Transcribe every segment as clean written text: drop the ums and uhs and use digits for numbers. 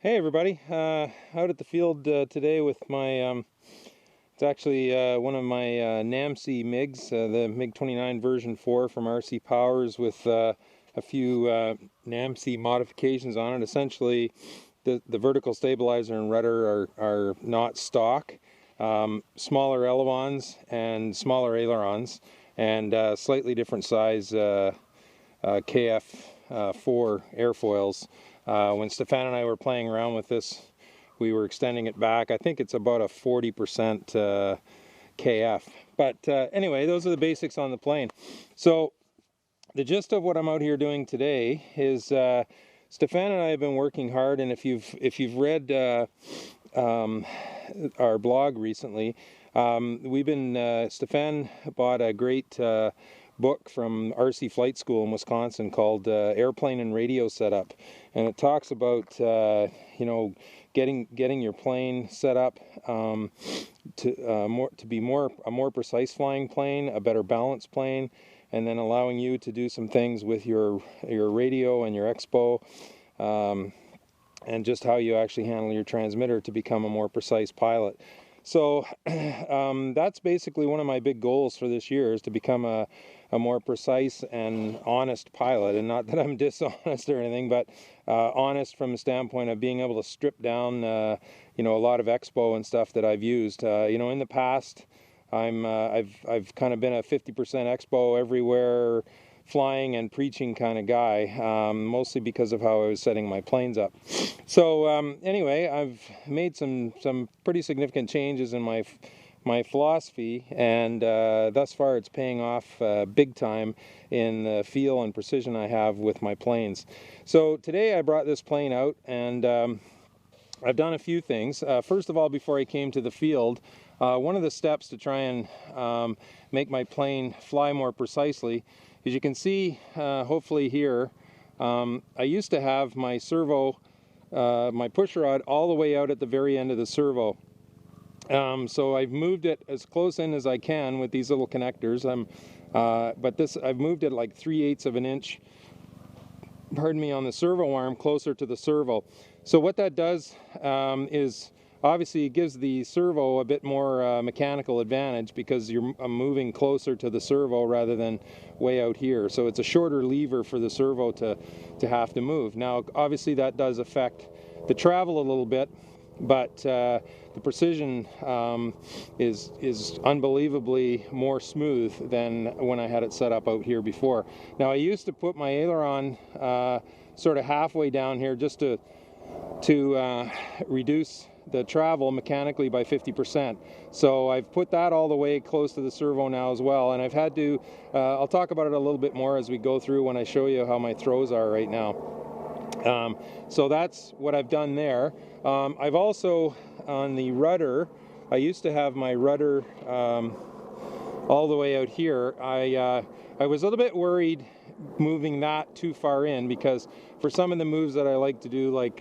Hey everybody, out at the field today with my, it's actually one of my NAMC MiGs, the MiG-29 version 4 from RC Powers with a few NAMC modifications on it. Essentially, the vertical stabilizer and rudder are not stock, smaller elevons and smaller ailerons, and slightly different size KF4 airfoils. When Stefan and I were playing around with this, we were extending it back. I think it's about a 40% KF. But anyway, those are the basics on the plane. So the gist of what I'm out here doing today is Stefan and I have been working hard, and if you've read our blog recently, Stefan bought a great book from RC Flight School in Wisconsin called Airplane and Radio Setup, and it talks about getting your plane set up to be a more precise flying plane, a better balanced plane, and then allowing you to do some things with your radio and your expo, and just how you actually handle your transmitter to become a more precise pilot. So that's basically one of my big goals for this year, is to become a more precise and honest pilot. And not that I'm dishonest or anything, but honest from the standpoint of being able to strip down a lot of expo and stuff that I've used. In the past, I've kind of been a 50% expo everywhere flying and preaching kind of guy, mostly because of how I was setting my planes up. So anyway, I've made some pretty significant changes in my philosophy, and thus far it's paying off big time in the feel and precision I have with my planes. So today I brought this plane out, and I've done a few things. First of all, before I came to the field, one of the steps to try and make my plane fly more precisely, as you can see, hopefully here, I used to have my servo, my push rod, all the way out at the very end of the servo. So I've moved it as close in as I can with these little connectors. But I've moved it like 3/8 of an inch, pardon me, on the servo arm closer to the servo. So what that does is obviously it gives the servo a bit more mechanical advantage, because you're moving closer to the servo rather than way out here. So it's a shorter lever for the servo to have to move. Now obviously that does affect the travel a little bit, but the precision is unbelievably more smooth than when I had it set up out here before. Now I used to put my aileron sort of halfway down here just to reduce the travel mechanically by 50%. So I've put that all the way close to the servo now as well, and I've had to, I'll talk about it a little bit more as we go through when I show you how my throws are right now. So that's what I've done there. I've also, on the rudder, I used to have my rudder all the way out here. I was a little bit worried moving that too far in, because for some of the moves that I like to do, like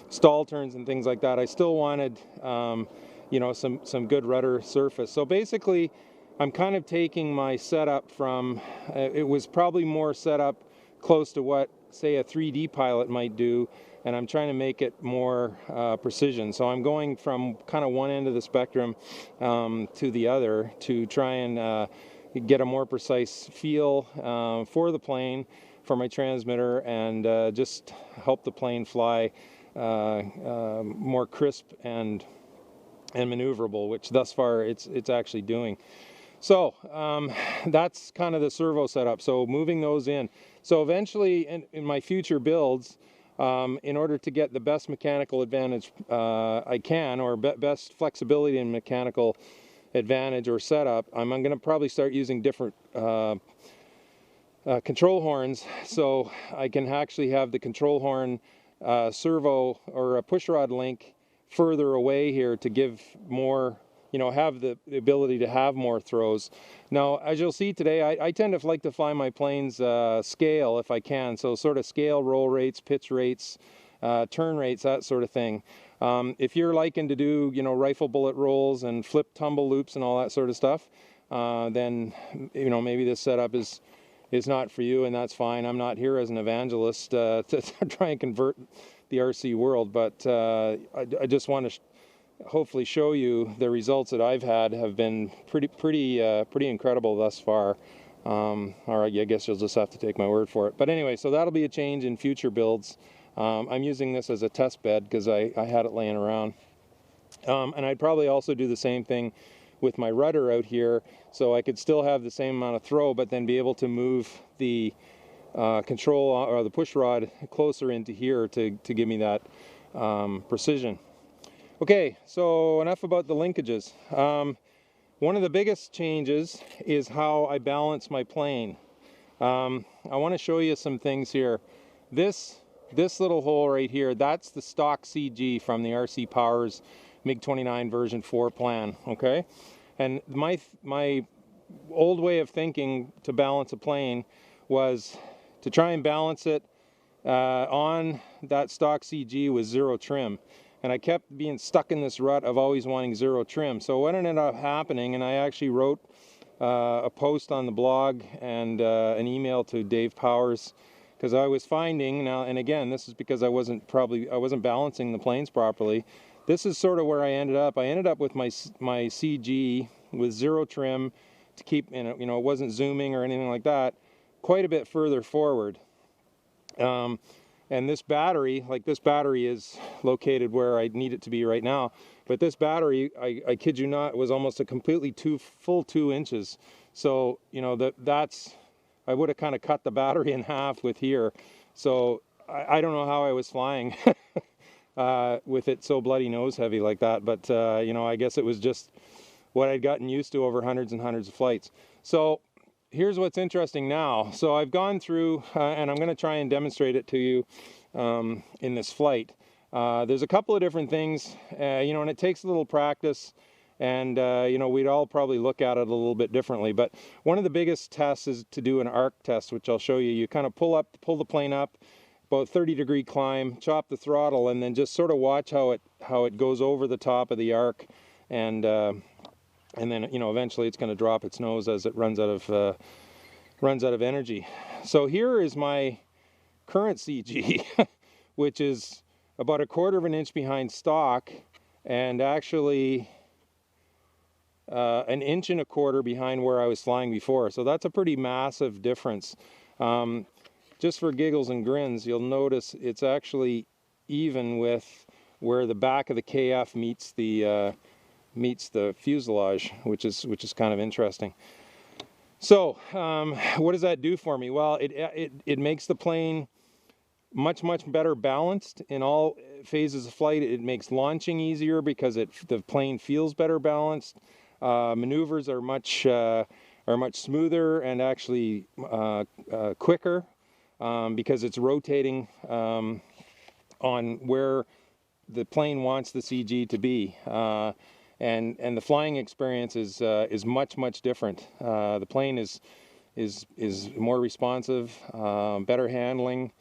stall turns and things like that, I still wanted some good rudder surface. So basically I'm kind of taking my setup from, it was probably more set up close to what, say, a 3D pilot might do, and I'm trying to make it more precision. So I'm going from kind of one end of the spectrum to the other to try and get a more precise feel for the plane, for my transmitter, and just help the plane fly more crisp and maneuverable, which thus far it's actually doing. So that's kind of the servo setup. So moving those in. So eventually in my future builds, in order to get the best mechanical advantage I can, or best flexibility and mechanical advantage or setup, I'm going to probably start using different control horns, so I can actually have the control horn servo or a push rod link further away here to give more, have the ability to have more throws. Now, as you'll see today, I tend to like to fly my planes scale if I can, so sort of scale roll rates, pitch rates, turn rates, that sort of thing. If you're liking to do, rifle bullet rolls and flip tumble loops and all that sort of stuff, then, maybe this setup is not for you, and that's fine. I'm not here as an evangelist to try and convert the RC world, but I just want to hopefully show you the results that I've had have been pretty incredible thus far. Or I guess you'll just have to take my word for it. But anyway, so that'll be a change in future builds. I'm using this as a test bed because I had it laying around. And I'd probably also do the same thing with my rudder out here, so I could still have the same amount of throw, but then be able to move the control or the push rod closer into here to give me that precision. Okay, so enough about the linkages. One of the biggest changes is how I balance my plane. I want to show you some things here. This little hole right here, that's the stock CG from the RC Powers MiG-29 version 4 plan, okay? And my old way of thinking to balance a plane was to try and balance it on that stock CG with 0 trim. And I kept being stuck in this rut of always wanting 0 trim. So what ended up happening, and I actually wrote a post on the blog and an email to Dave Powers, because I was finding now, and again, this is because I wasn't balancing the planes properly. This is sort of where I ended up. I ended up with my CG with 0 trim to keep, you know, it wasn't zooming or anything like that, quite a bit further forward. And this battery, like this battery is located where I need it to be right now, but this battery, I kid you not, was almost a completely full 2 inches. So, you know, I would have kind of cut the battery in half with here. So I don't know how I was flying with it so bloody nose heavy like that, but you know, I guess it was just what I'd gotten used to over hundreds and hundreds of flights. So here's what's interesting now. So I've gone through, and I'm going to try and demonstrate it to you in this flight. There's a couple of different things, you know, and it takes a little practice, and you know, we'd all probably look at it a little bit differently. But one of the biggest tests is to do an arc test, which I'll show you. You kind of pull the plane up, about 30-degree climb, chop the throttle, and then just sort of watch how it goes over the top of the arc, and then, you know, eventually it's going to drop its nose as it runs out of energy. So here is my current CG, which is about 1/4 of an inch behind stock, and actually 1.25 inches behind where I was flying before. So that's a pretty massive difference. Just for giggles and grins, you'll notice it's actually even with where the back of the KF meets the fuselage, which is kind of interesting. So what does that do for me? Well, it makes the plane much better balanced in all phases of flight. It makes launching easier because the plane feels better balanced. Maneuvers are much smoother and actually quicker because it's rotating on where the plane wants the CG to be. And the flying experience is much different. The plane is more responsive, better handling,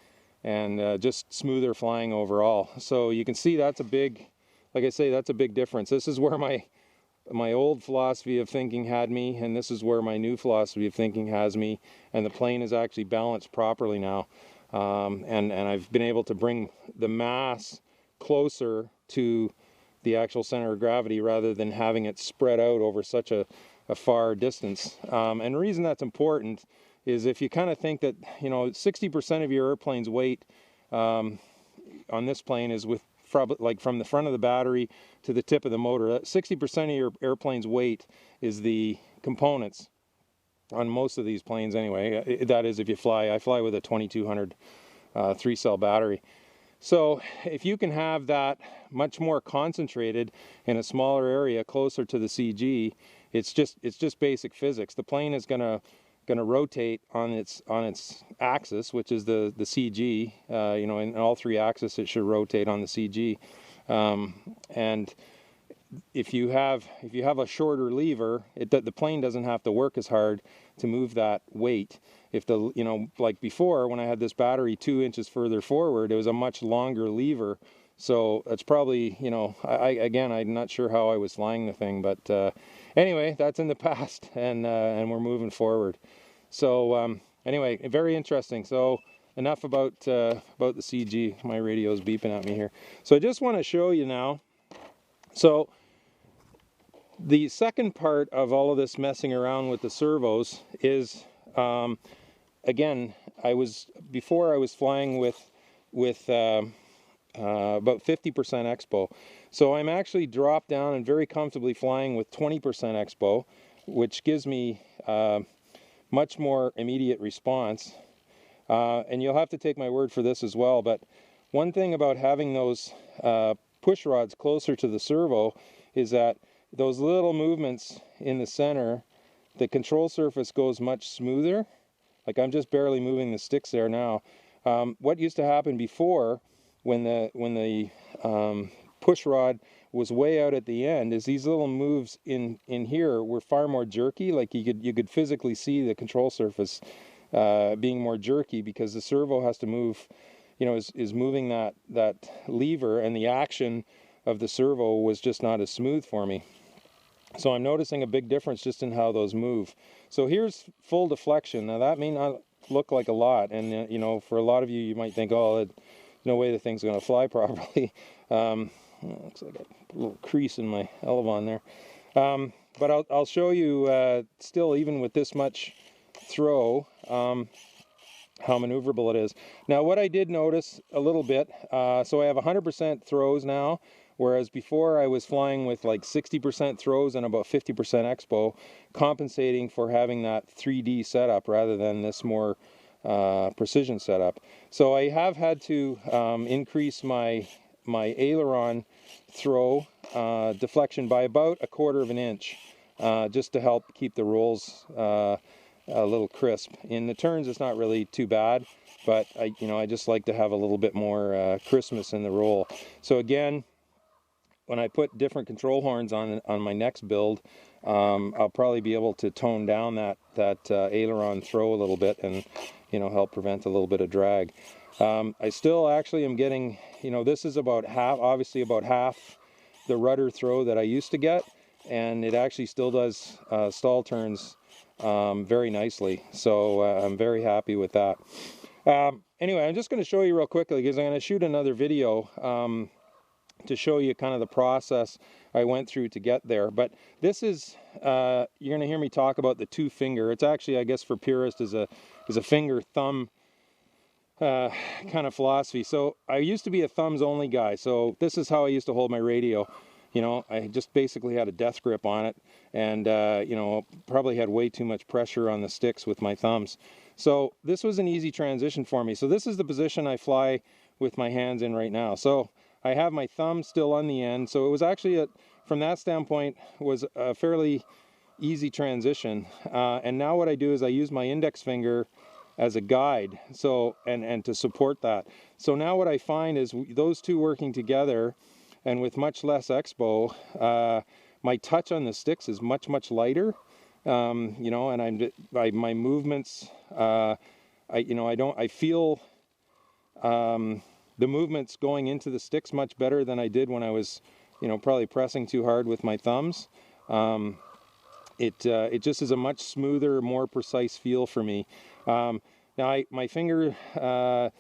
and just smoother flying overall. So you can see that's a big, like I say, that's a big difference. This is where my old philosophy of thinking had me, and this is where my new philosophy of thinking has me. And the plane is actually balanced properly now, and I've been able to bring the mass closer to the actual center of gravity rather than having it spread out over such a far distance. And the reason that's important is if you kind of think that, you know, 60% of your airplane's weight on this plane is with like from the front of the battery to the tip of the motor. 60% of your airplane's weight is the components on most of these planes anyway. That is if you fly. I fly with a 2200 3-cell battery. So if you can have that much more concentrated in a smaller area closer to the CG, it's just basic physics. The plane is gonna rotate on its axis, which is the CG. You know, in all 3 axes it should rotate on the CG. And if you have a shorter lever, the plane doesn't have to work as hard to move that weight. If you know, like before when I had this battery 2 inches further forward, it was a much longer lever. So it's probably, you know, again, I'm not sure how I was flying the thing, but anyway, that's in the past, and we're moving forward. So anyway, very interesting. So enough about the CG. My radio is beeping at me here. So I just want to show you now. So the second part of all of this messing around with the servos is, again, before I was flying with about 50% expo. So I'm actually dropped down and very comfortably flying with 20% expo, which gives me much more immediate response. And you'll have to take my word for this as well, but one thing about having those push rods closer to the servo is that those little movements in the center, the control surface goes much smoother. Like I'm just barely moving the sticks there now. What used to happen before, when the push rod was way out at the end, is these little moves in here were far more jerky. Like you could physically see the control surface being more jerky because the servo has to move, you know, is moving that lever, and the action of the servo was just not as smooth for me. So I'm noticing a big difference just in how those move. So here's full deflection. Now that may not look like a lot, and you know, for a lot of you, you might think, oh, no way the thing's going to fly properly. Looks like a little crease in my elevon there. But I'll show you still, even with this much throw, how maneuverable it is. Now what I did notice a little bit, so I have 100% throws now, whereas before I was flying with like 60% throws and about 50% expo, compensating for having that 3D setup rather than this more precision setup. So I have had to increase my aileron throw deflection by about 1/4 inch, just to help keep the rolls a little crisp. In the turns, it's not really too bad, but I just like to have a little bit more crispness in the roll. So again, when I put different control horns on my next build, I'll probably be able to tone down that aileron throw a little bit, and help prevent a little bit of drag. I still actually am getting, this is about half, obviously about half the rudder throw that I used to get, and it actually still does stall turns very nicely. So I'm very happy with that. Anyway, I'm just going to show you real quickly, because I'm going to shoot another video to show you kind of the process I went through to get there. But this is, you're going to hear me talk about the 2-finger. It's actually, I guess for purists, is a finger thumb kind of philosophy. So I used to be a thumbs only guy. So this is how I used to hold my radio. I just basically had a death grip on it, and probably had way too much pressure on the sticks with my thumbs. So this was an easy transition for me. So this is the position I fly with my hands in right now. So I have my thumb still on the end. So it was actually, from that standpoint, was a fairly easy transition. And now what I do is I use my index finger as a guide, so and to support that. So now what I find is those two working together, and with much less expo, my touch on the sticks is much lighter. And my movements, I feel the movements going into the sticks much better than I did when I was, probably pressing too hard with my thumbs. It just is a much smoother, more precise feel for me. Now my finger, again,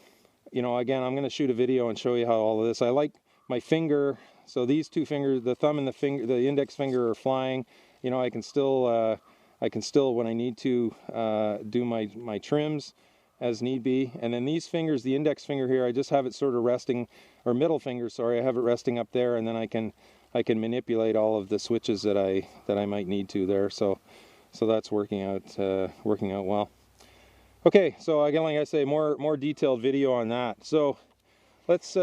I'm going to shoot a video and show you how all of this. I like my finger. So these two fingers, the thumb and the index finger, are flying. I can still, when I need to, do my trims as need be. And then these fingers, the index finger here, I just have it sort of resting, or middle finger, sorry, I have it resting up there, and then I can manipulate all of the switches that I might need to there. So that's working out well. Okay, so again, like I say, more detailed video on that. So let's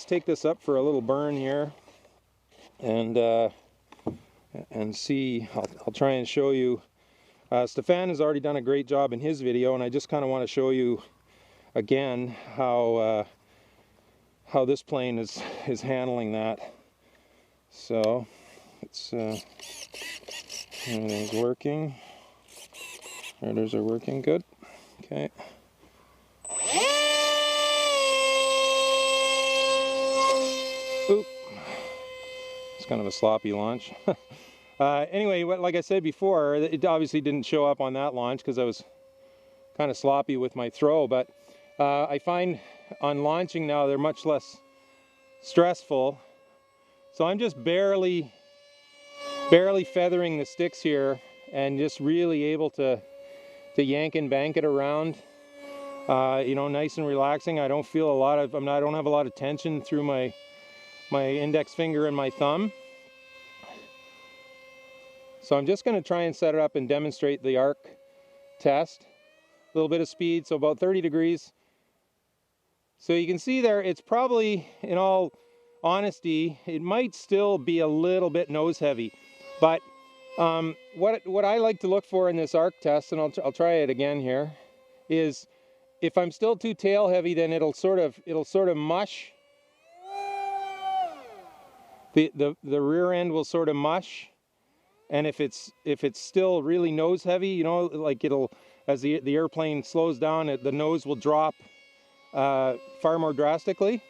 take this up for a little burn here, and see. I'll try and show you. Stefan has already done a great job in his video, and I just kind of want to show you again how this plane is handling that. So it's everything's working. Rudders are working good. Okay. Oop. It's kind of a sloppy launch. Anyway, like I said before, it obviously didn't show up on that launch because I was kind of sloppy with my throw, but I find on launching now they're much less stressful. So I'm just barely feathering the sticks here and just really able to yank and bank it around. You know, nice and relaxing. I don't feel a lot of, I don't have a lot of tension through my index finger and my thumb. So I'm just going to try and set it up and demonstrate the arc test. A little bit of speed, so about 30 degrees. So you can see there, it's probably, in all honesty, it might still be a little bit nose heavy. But what I like to look for in this arc test, and I'll try it again here, is if I'm still too tail heavy, then it'll sort of mush. The rear end will sort of mush. And if it's still really nose heavy, you know, like as the airplane slows down, the nose will drop far more drastically.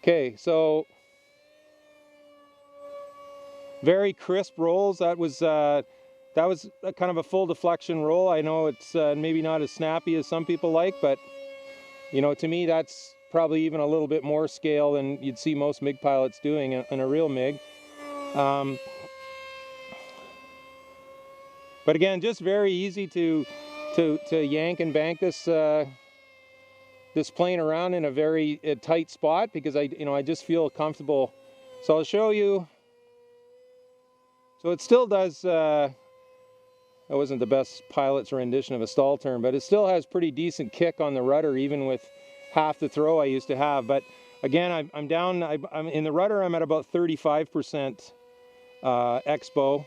Okay, so very crisp rolls. That was a kind of a full deflection roll. I know it's maybe not as snappy as some people like, but you know, to me that's probably even a little bit more scale than you'd see most MiG pilots doing in a real MiG. But again, just very easy to yank and bank this this plane around in a very tight spot, because I just feel comfortable. So I'll show you. So it still does. That wasn't the best pilot's rendition of a stall turn, but it still has pretty decent kick on the rudder, even with half the throw I used to have. But again, I'm down. I'm in the rudder. I'm at about 35% expo.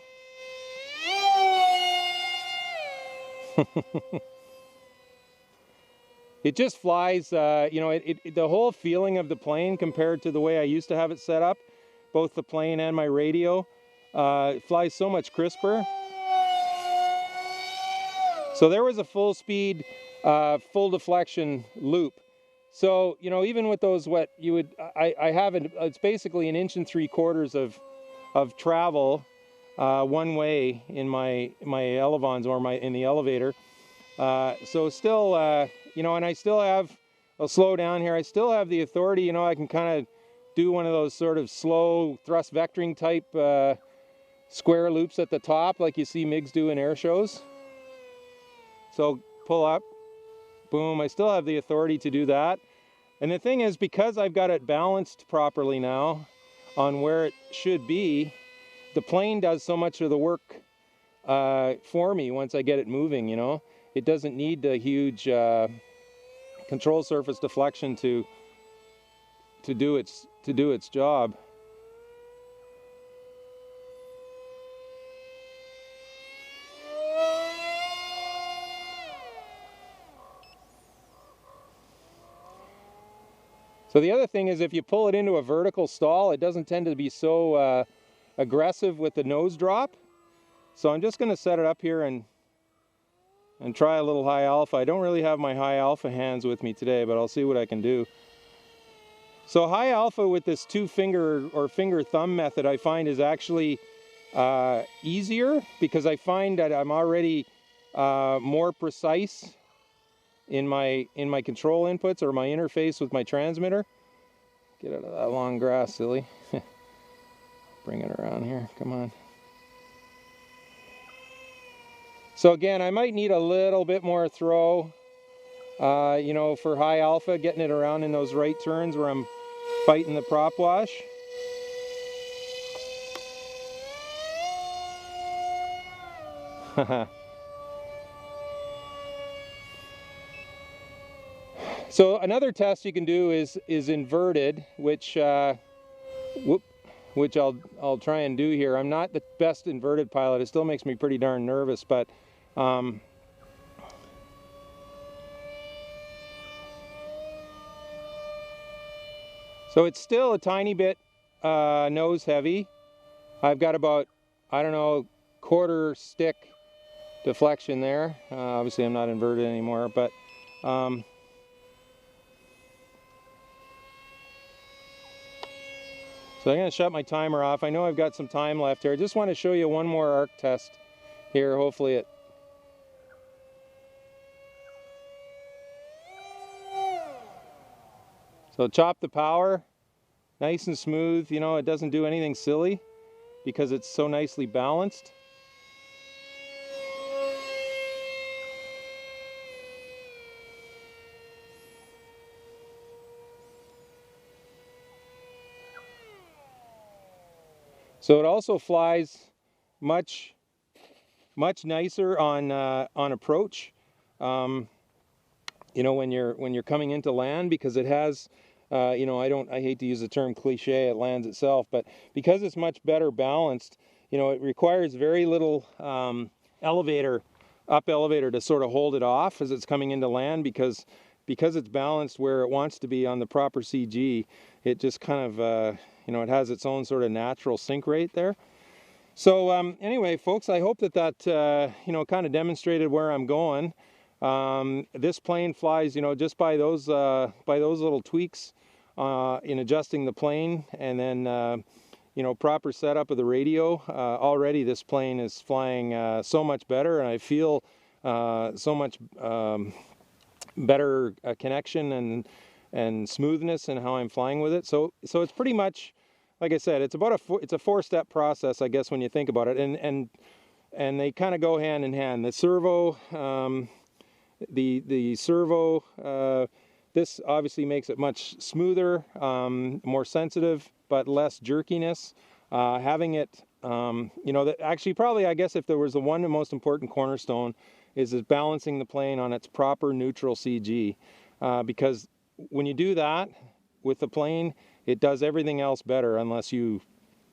It just flies. You know, the whole feeling of the plane compared to the way I used to have it set up, both the plane and my radio, it flies so much crisper. So there was a full speed, full deflection loop. So, you know, even with those, I have it's basically 1 3/4 of travel one way in my elevons, or in the elevator. So still, you know, and I still have, I'll slow down here, I still have the authority, you know, I can kind of do one of those sort of slow thrust vectoring type square loops at the top, like you see MiGs do in air shows. So pull up, boom, I still have the authority to do that. And the thing is, because I've got it balanced properly now on where it should be, the plane does so much of the work for me once I get it moving, you know. It doesn't need the huge control surface deflection to do its job. So the other thing is, if you pull it into a vertical stall, it doesn't tend to be so aggressive with the nose drop. So I'm just going to set it up here and try a little high alpha. I don't really have my high alpha hands with me today, but I'll see what I can do. So high alpha with this 2-finger or finger thumb method, I find is actually easier, because I find that I'm already more precise in my control inputs, or my interface with my transmitter. Get out of that long grass, silly. Bring it around here, come on. So again, I might need a little bit more throw, you know, for high alpha, getting it around in those right turns where I'm fighting the prop wash. So another test you can do is inverted, which I'll try and do here. I'm not the best inverted pilot. It still makes me pretty darn nervous, but so it's still a tiny bit nose heavy. I've got about, I don't know, 1/4 stick deflection there. Obviously I'm not inverted anymore, but so I'm going to shut my timer off. I know I've got some time left here. I just want to show you one more arc test here. Hopefully it So chop the power, nice and smooth, you know, it doesn't do anything silly because it's so nicely balanced. So it also flies much nicer on approach. You know, when you're coming into land, because it has, you know, I hate to use the term cliche, it lands itself, but because it's much better balanced, you know, it requires very little elevator to sort of hold it off as it's coming into land, because it's balanced where it wants to be on the proper CG. It just kind of, you know, it has its own sort of natural sink rate there. So anyway, folks, I hope that you know, kind of demonstrated where I'm going. This plane flies, you know, just by those little tweaks in adjusting the plane, and then you know, proper setup of the radio. Already this plane is flying so much better, and I feel so much better connection and smoothness in how I'm flying with it. So it's pretty much, like I said, it's about it's a four-step process, I guess, when you think about it, and they kind of go hand in hand. The servo, the servo, this obviously makes it much smoother, more sensitive, but less jerkiness. Having it, you know, that actually probably, I guess, if there was the one most important cornerstone, is balancing the plane on its proper neutral CG, because when you do that with the plane, it does everything else better unless you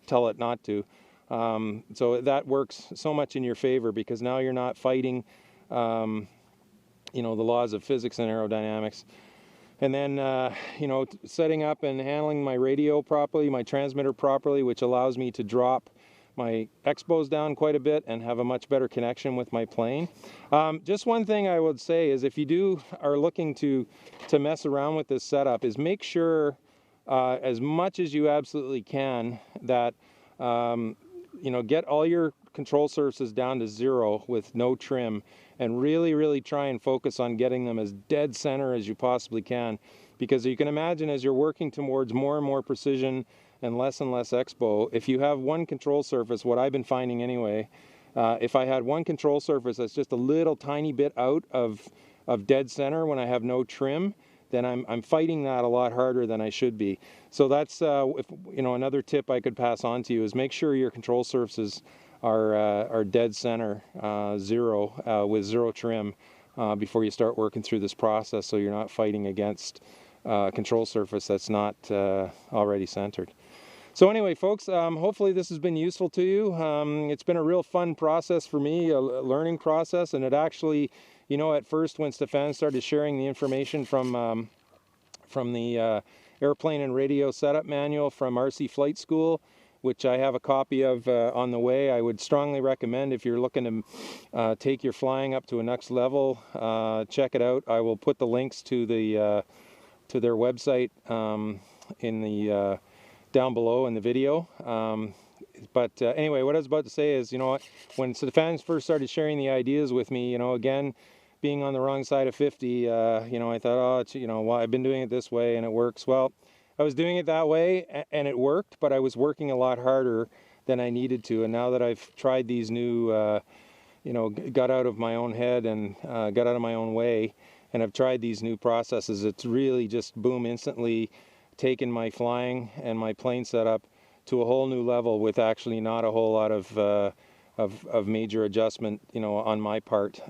tell it not to. So that works so much in your favor, because now you're not fighting, you know, the laws of physics and aerodynamics. And then, you know, setting up and handling my radio properly, my transmitter properly, which allows me to drop my expos down quite a bit and have a much better connection with my plane. Just one thing I would say is, if you are looking to mess around with this setup, is make sure as much as you absolutely can that you know, get all your control surfaces down to 0 with no trim, and really try and focus on getting them as dead center as you possibly can, because you can imagine, as you're working towards more and more precision and less expo, if you have one control surface, what I've been finding anyway, if I had one control surface that's just a little tiny bit out of dead center when I have no trim, then I'm fighting that a lot harder than I should be. So that's, if, you know, another tip I could pass on to you is make sure your control surfaces are dead center, 0, with 0 trim, before you start working through this process, so you're not fighting against control surface that's not already centered. So anyway, folks, hopefully this has been useful to you. It's been a real fun process for me, a learning process, and it actually, you know, at first when Stefan started sharing the information from the airplane and radio setup manual from RC Flight School, which I have a copy of on the way, I would strongly recommend, if you're looking to take your flying up to a next level, check it out. I will put the links to the to their website in the down below in the video. But anyway, what I was about to say is, you know, when Stefan first started sharing the ideas with me, you know, again, being on the wrong side of 50, you know, I thought, oh, it's, you know, well, I've been doing it this way and it works. Well, I was doing it that way and it worked, but I was working a lot harder than I needed to. And now that I've tried these new, you know, got out of my own head and got out of my own way, and I've tried these new processes, it's really just boom, instantly taken my flying and my plane setup to a whole new level, with actually not a whole lot of major adjustment, you know, on my part.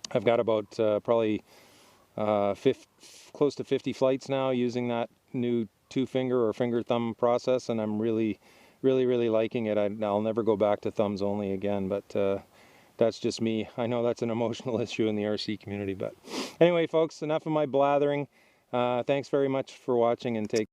I've got about probably close to 50 flights now using that new 2-finger or finger-thumb process, and I'm really liking it. I'll never go back to thumbs only again, but that's just me. I know that's an emotional issue in the RC community, but anyway, folks, enough of my blathering. Thanks very much for watching, and take